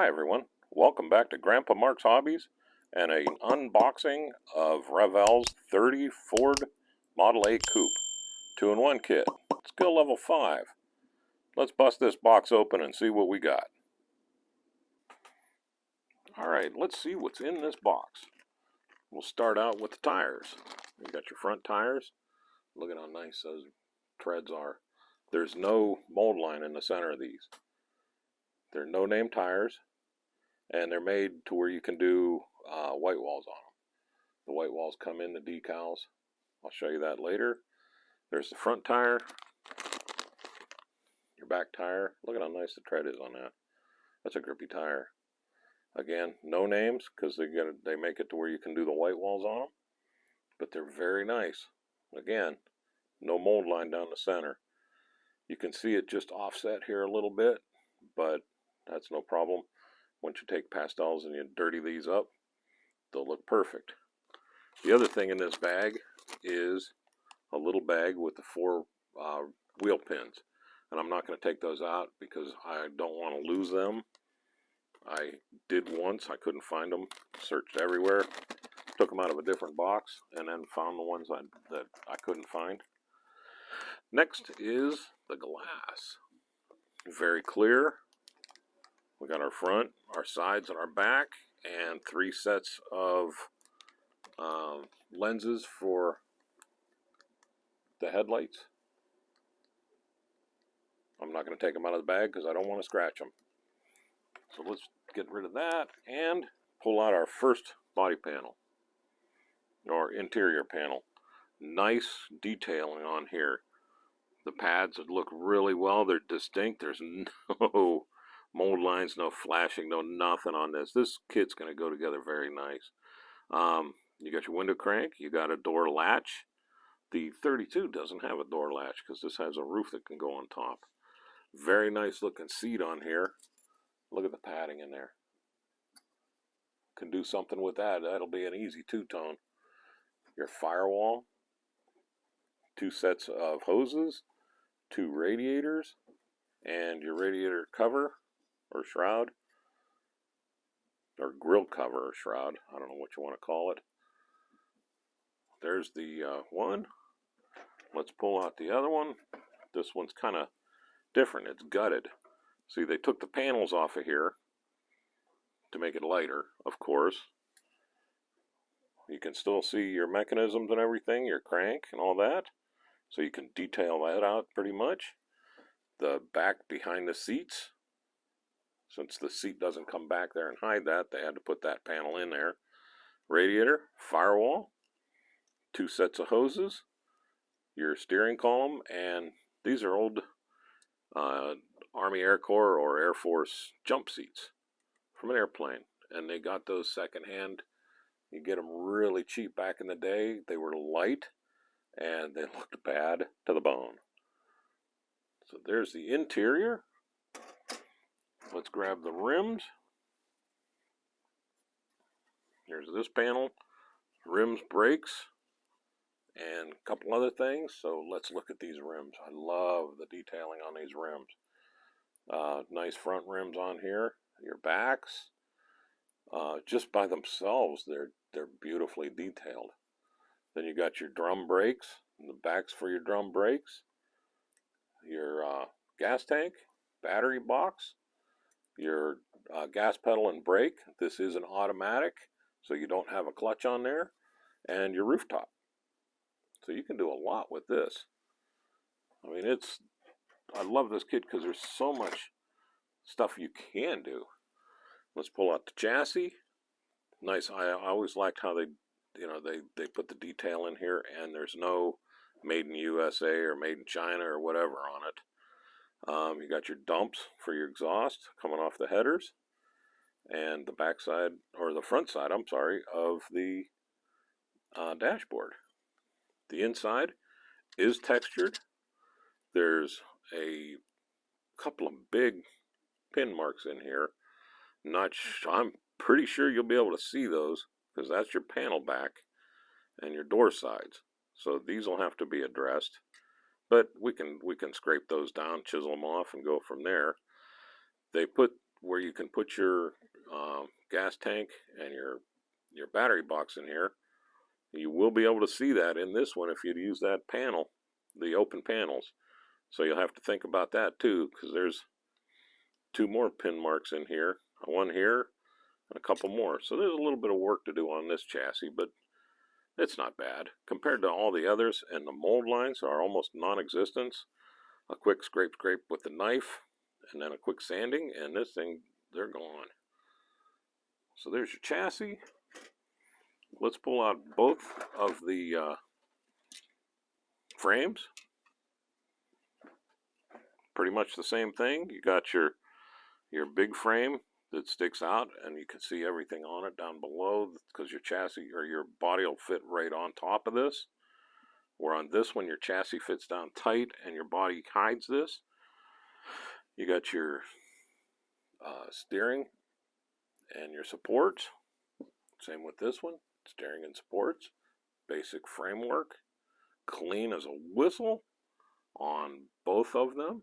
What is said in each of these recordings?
Hi everyone, welcome back to Grandpa Mark's Hobbies and an unboxing of Revell's 30 Ford Model A Coupe 2-in-1 kit. Skill level 5. Let's bust this box open and see what we got. Alright, let's see what's in this box. We'll start out with the tires. You got your front tires. Look at how nice those treads are. There's no mold line in the center of these. They're no-name tires. And they're made to where you can do white walls on them. The white walls come in the decals. I'll show you that later. There's the front tire, your back tire. Look at how nice the tread is on that. That's a grippy tire. Again, no names because they make it to where you can do the white walls on them. But they're very nice. Again, no mold line down the center. You can see it just offset here a little bit, but that's no problem. Once you take pastels and you dirty these up, they'll look perfect. The other thing in this bag is a little bag with the 4 wheel pins. And I'm not going to take those out because I don't want to lose them. I did once. I couldn't find them. Searched everywhere. Took them out of a different box and then found the ones that I couldn't find. Next is the glass. Very clear. We got our front, our sides, and our back, and 3 sets of lenses for the headlights. I'm not going to take them out of the bag because I don't want to scratch them. So let's get rid of that and pull out our first body panel, or interior panel. Nice detailing on here. The pads look really well. They're distinct. There's no mold lines, no flashing, no nothing on this. This kit's going to go together very nice. You got your window crank. You got a door latch. The 32 doesn't have a door latch because this has a roof that can go on top. Very nice looking seat on here. Look at the padding in there. Can do something with that. That'll be an easy 2-tone. Your firewall. 2 sets of hoses. 2 radiators. And your radiator cover. Or shroud, or grill cover or shroud. I don't know what you want to call it. There's the one. Let's pull out the other one. This one's kind of different. It's gutted. See, they took the panels off of here to make it lighter, of course. You can still see your mechanisms and everything, your crank and all that. So you can detail that out pretty much. The back behind the seats. Since the seat doesn't come back there and hide that, they had to put that panel in there. Radiator, firewall, 2 sets of hoses, your steering column, and these are old Army Air Corps or Air Force jump seats from an airplane. And they got those secondhand. You get them really cheap back in the day. They were light and they looked bad to the bone. So there's the interior. Let's grab the rims. Here's this panel, rims, brakes, and a couple other things. So let's look at these rims. I love the detailing on these rims. Nice front rims on here. Your backs, just by themselves, they're beautifully detailed. Then you got your drum brakes, and the backs for your drum brakes. Your gas tank, battery box. Your gas pedal and brake. This is an automatic, so you don't have a clutch on there. And your rooftop. So you can do a lot with this. I mean, I love this kit because there's so much stuff you can do. Let's pull out the chassis. Nice. I always liked how they put the detail in here, and there's no made in USA or made in China or whatever on it. You got your dumps for your exhaust coming off the headers, and the back side, or the front side, I'm sorry, of the dashboard. The inside is textured. There's a couple of big pin marks in here. I'm pretty sure you'll be able to see those because that's your panel back and your door sides. So these will have to be addressed. But we can scrape those down, chisel them off, and go from there. They put where you can put your gas tank and your battery box in here. You will be able to see that in this one if you'd use that panel, the open panels. So you'll have to think about that too, because there's 2 more pin marks in here, one here, and a couple more. So there's a little bit of work to do on this chassis, but it's not bad. Compared to all the others, and the mold lines are almost non-existent. A quick scrape with the knife, and then a quick sanding, and this thing, they're gone. So there's your chassis. Let's pull out both of the frames. Pretty much the same thing. You got your big frame that sticks out, and you can see everything on it down below, because your chassis or your body will fit right on top of this. Where on this one, your chassis fits down tight and your body hides this. You got your steering and your supports. Same with this one, steering and supports. Basic framework, clean as a whistle on both of them.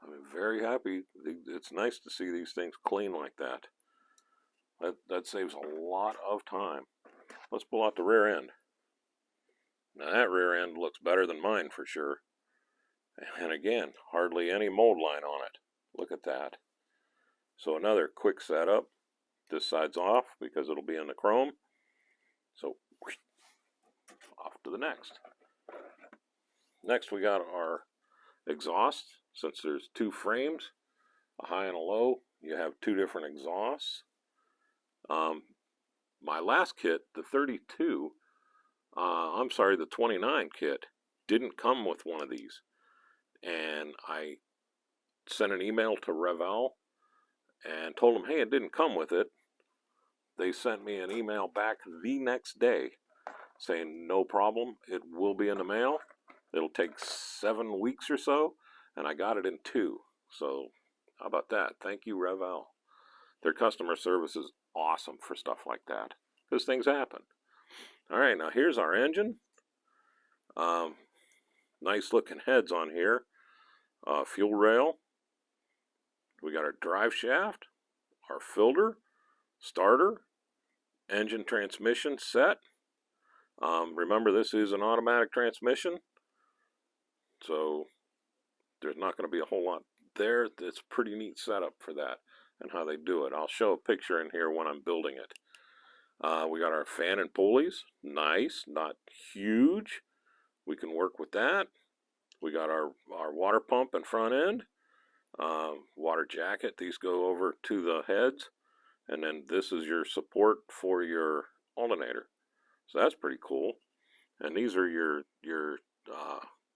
I'm very happy. It's nice to see these things clean like that. That saves a lot of time. Let's pull out the rear end. Now that rear end looks better than mine for sure. And again, hardly any mold line on it. Look at that. So another quick setup. This side's off because it'll be in the chrome. So off to the next. Next we got our exhaust. Since there's 2 frames, a high and a low, you have 2 different exhausts. My last kit, the 32, the 29 kit, didn't come with one of these. And I sent an email to Revell and told them, hey, it didn't come with it. They sent me an email back the next day saying, no problem, it will be in the mail. It'll take 7 weeks or so, and I got it in 2. So how about that? Thank you, Revell. Their customer service is awesome for stuff like that, because things happen. All right, now here's our engine. Nice looking heads on here. Fuel rail. We got our drive shaft, our filter, starter, engine transmission set. Remember, this is an automatic transmission, so there's not going to be a whole lot there. It's a pretty neat setup for that and how they do it. I'll show a picture in here when I'm building it. We got our fan and pulleys. Nice, not huge. We can work with that. We got our water pump and front end. Water jacket. These go over to the heads. And then this is your support for your alternator. So that's pretty cool. And these are your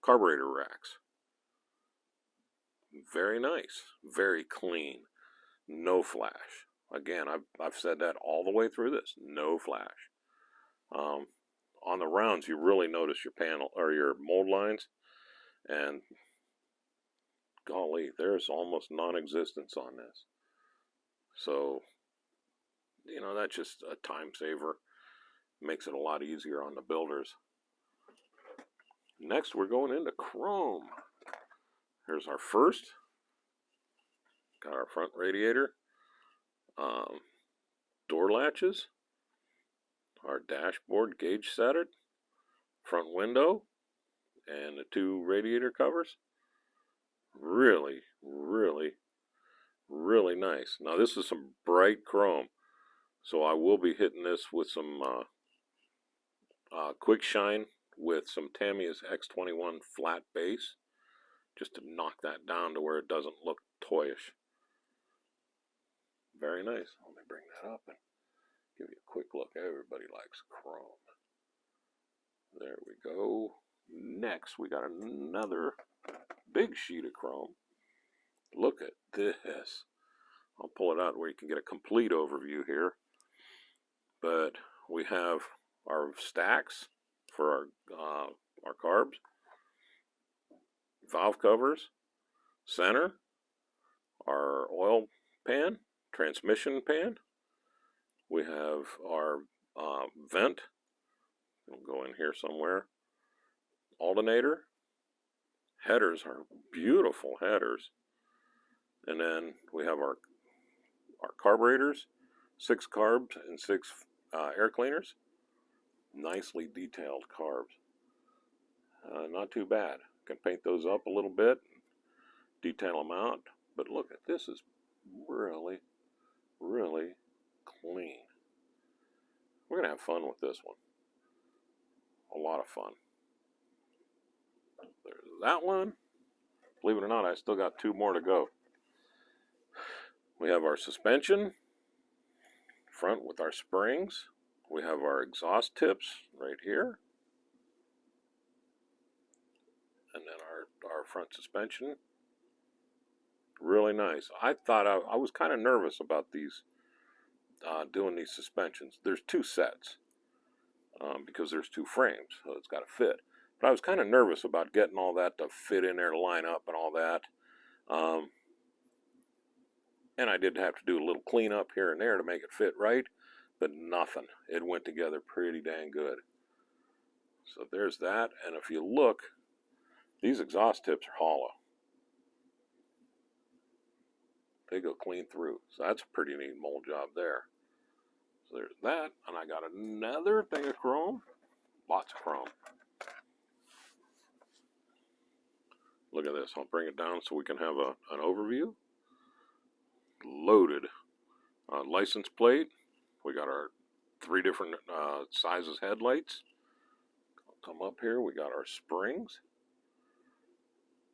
carburetor racks. Very nice. Very clean. No flash. Again, I've said that all the way through this. No flash. On the rounds, you really notice your panel or your mold lines, and golly, there's almost non-existence on this. So, you know, that's just a time saver. Makes it a lot easier on the builders. Next, we're going into chrome. Here's our first. Got our front radiator. Door latches. Our dashboard gauge setter. Front window. And the 2 radiator covers. Really, really, really nice. Now this is some bright chrome. So I will be hitting this with some quick shine with some Tamiya's X21 flat base, just to knock that down to where it doesn't look toyish. Very nice. Let me bring that up and give you a quick look. Everybody likes chrome. There we go. Next, we got another big sheet of chrome. Look at this. I'll pull it out where you can get a complete overview here. But we have our stacks for our carbs, valve covers, center, our oil pan, transmission pan. We have our vent. It'll go in here somewhere. Alternator. Headers are beautiful headers. And then we have our carburetors, 6 carbs and 6 air cleaners. Nicely detailed carbs. Not too bad. Can paint those up a little bit, detail them out. But look at this, is really, really clean. We're gonna have fun with this one. A lot of fun. There's that one. Believe it or not, I still got 2 more to go. We have our suspension front with our springs. We have our exhaust tips right here. And then our front suspension. Really nice. I thought I was kind of nervous about these, doing these suspensions. There's 2 sets because there's 2 frames, so it's got to fit. But I was kind of nervous about getting all that to fit in there to line up and all that. And I did have to do a little cleanup here and there to make it fit right, but nothing. It went together pretty dang good. So there's that. And if you look, these exhaust tips are hollow. They go clean through. So that's a pretty neat mold job there. So there's that. And I got another thing of chrome. Lots of chrome. Look at this. I'll bring it down so we can have an overview. Loaded license plate. We got our 3 different sizes headlights. I'll come up here. We got our springs.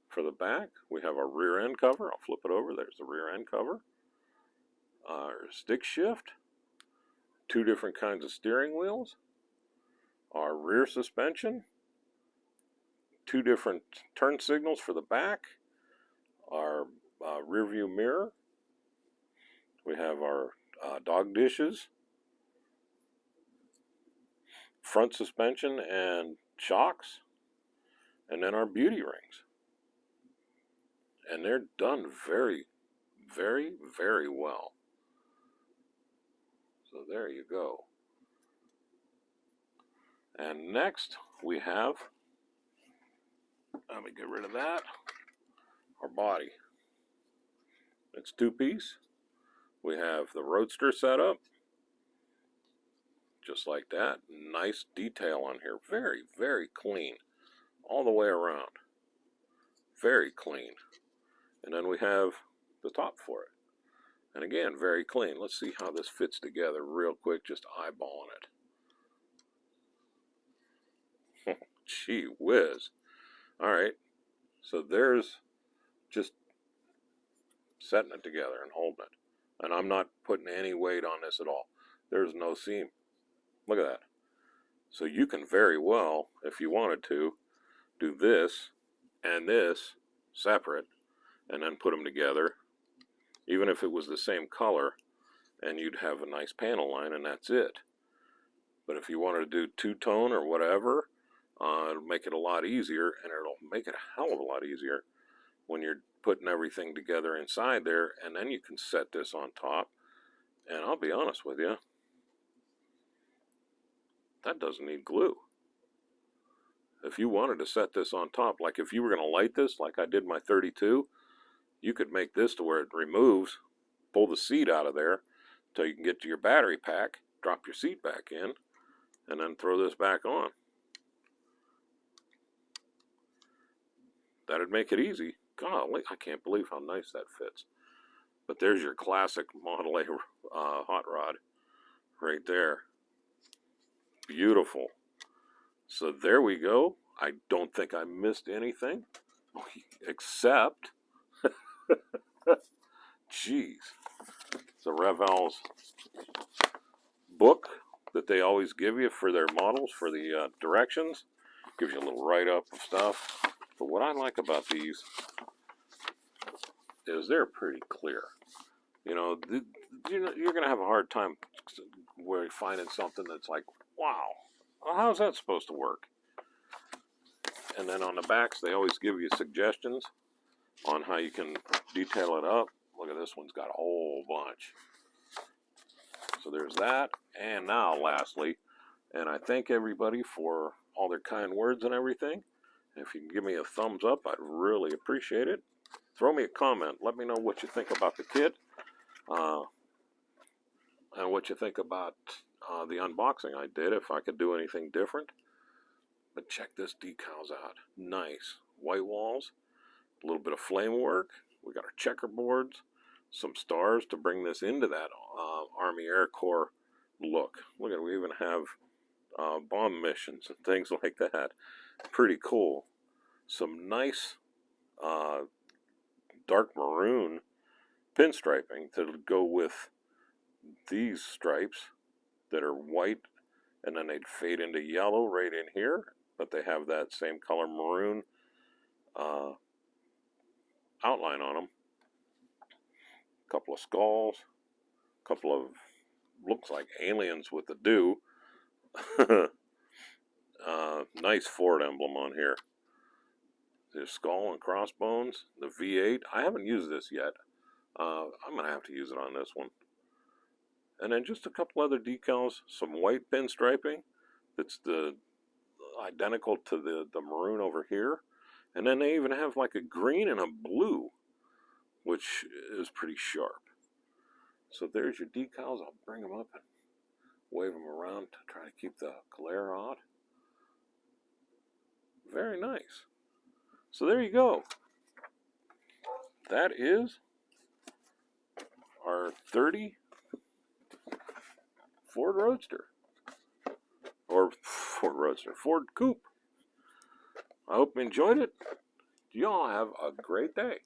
For the back, we have our rear end cover. I'll flip it over. There's the rear end cover. Our stick shift. 2 different kinds of steering wheels. Our rear suspension. 2 different turn signals for the back. Our rear view mirror. We have our dog dishes. Front suspension and shocks. And then our beauty rings. And they're done very, very, very well. So there you go. And next we have, let me get rid of that, our body. It's 2-piece. We have the Roadster setup. Just like that. Nice detail on here. Very, very clean. All the way around. Very clean. And then we have the top for it. And again, very clean. Let's see how this fits together real quick, just eyeballing it. Gee whiz. Alright, so there's just setting it together and holding it. And I'm not putting any weight on this at all. There's no seam. Look at that. So you can very well, if you wanted to, do this and this separate, and then put them together, even if it was the same color, and you'd have a nice panel line, and that's it. But if you wanted to do 2-tone or whatever, it'll make it a lot easier, and it'll make it a hell of a lot easier when you're putting everything together inside there, and then you can set this on top. And I'll be honest with you, that doesn't need glue. If you wanted to set this on top, like if you were going to light this, like I did my 32, you could make this to where it removes, pull the seat out of there until you can get to your battery pack, drop your seat back in, and then throw this back on. That'd make it easy. Golly, I can't believe how nice that fits. But there's your classic Model A hot rod right there. Beautiful. So there we go. I don't think I missed anything except jeez, it's a Revell's book that they always give you for their models, for the directions. Gives you a little write-up of stuff. But what I like about these is they're pretty clear. You know, you're going to have a hard time finding something that's like, wow, well, how's that supposed to work? And then on the backs, they always give you suggestions on how you can detail it up. Look at this one's got a whole bunch. So there's that. And now, lastly, and I thank everybody for all their kind words and everything. If you can give me a thumbs up, I'd really appreciate it. throw me a comment. Let me know what you think about the kit, and what you think about the unboxing I did, if I could do anything different. But check this decals out. Nice. White walls, a little bit of flame work. We got our checkerboards, some stars to bring this into that Army Air Corps look. Look at it, we even have bomb missions and things like that. Pretty cool. Some nice dark maroon pinstriping to go with these stripes that are white, and then they'd fade into yellow right in here, but they have that same color maroon outline on them. A couple of skulls, a couple of looks like aliens with the dew. Nice Ford emblem on here. There's skull and crossbones, the V8. I haven't used this yet. I'm going to have to use it on this one. And then just a couple other decals, some white pinstriping that's identical to the maroon over here. And then they even have like a green and a blue, which is pretty sharp. So there's your decals. I'll bring them up and wave them around to try to keep the glare out. Very nice. So there you go. That is our 30 Ford Roadster. Or Ford Roadster, Ford Coupe. I hope you enjoyed it. You all have a great day.